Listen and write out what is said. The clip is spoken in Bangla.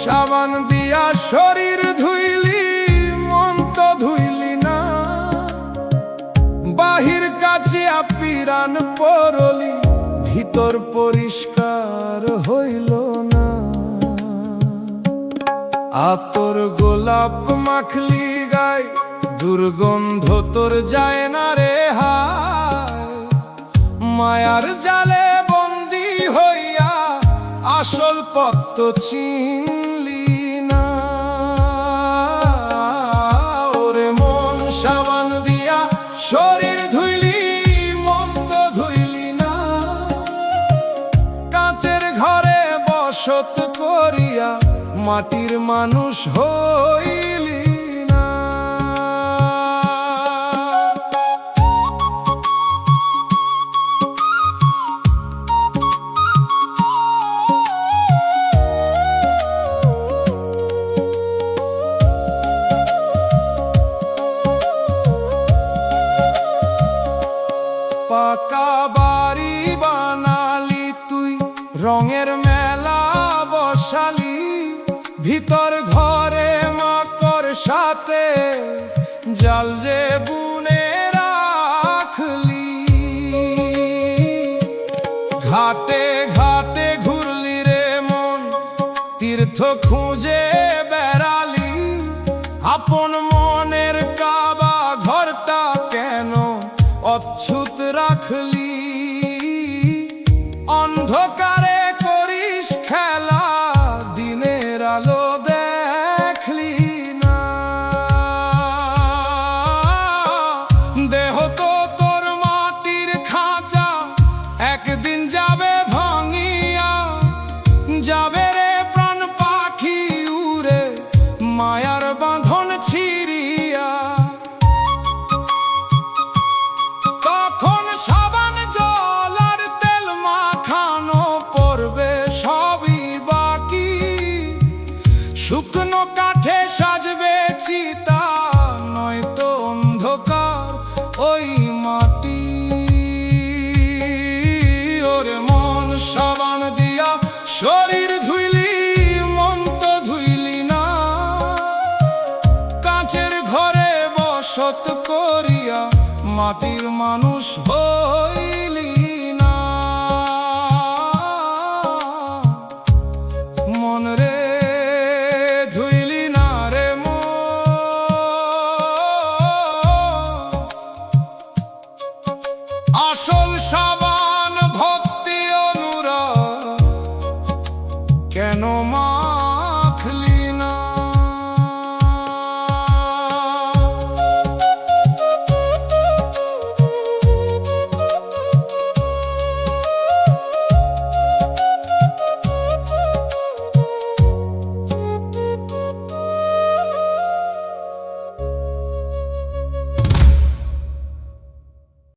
সাবান দিয়া শরীর ধুইলি মন তো ধুইলি না, বাহির কাচিয়া পিরান পরলি ভিতর পরিষ্কার হইল না। আতর গোলাপ মাখলি গায় দুর্গন্ধ তোর যায় না রে হায়, মায়ার জালে বন্দি হইয়া আসল পথ তো চিনলি না। ওরে মন সাবান দিয়া শরীর ধুইলি মন তো ধুইলি না, কাঁচের ঘরে বসত করিয়া মাটির মানুষ হইলি না। পাকা বাড়ি বানালি তুই, রঙের মেলা বসালি, ভিতর ঘরে মাকড় সাথে জাল যে বুনে রাখলি। ঘাটে ঘাটে ঘুরলি রে মন, তীর্থ খুঁজে বেড়ালি, আপন মনের কাবা ঘরটা কেন অচ্ছুত রাখলি। অন্ধকারে করিস খেলা, দিনের আলো দেখলি না। দেহ তো তোর মাটির খাঁচা, একদিন যাবে ভাঙিয়া, যাবে রে প্রাণ পাখি উড়ে মায়ার বাঁধন ছিড়িয়া। তখন সাবান জল আর তেল মাখানো পড়বে সবই বাকি, শুকনো কাঠে সাজবে চিতা, নয়তো অন্ধকার ওই মাটি। ওরে মন সাবান দিয়া শরীর ধুইলি মন তো ধুইলি না, কাঁচের ঘরে বসত করিয়া মাটির মানুষ হইলি না। মন রে ধুইলি না রে মন, আসল সব